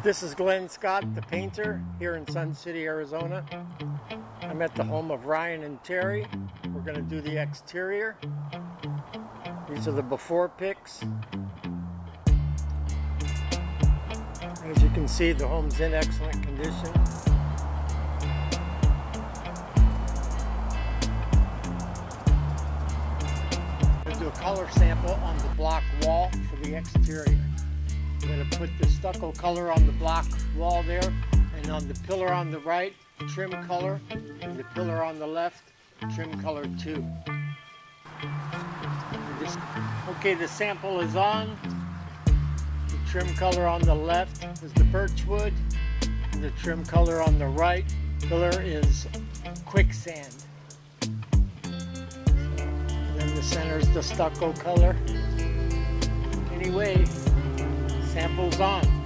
This is Glenn Scott, the painter, here in Sun City, Arizona. I'm at the home of Ryan and Teri. We're going to do the exterior. These are the before pics. As you can see, the home's in excellent condition. I'm going to do a color sample on the block wall for the exterior. I'm going to put the stucco color on the block wall there, and on the pillar on the right, trim color, and the pillar on the left, trim color 2. Okay, the sample is on. The trim color on the left is the birchwood, and the trim color on the right pillar is quicksand. And then the center is the stucco color. Anyway, sample's on.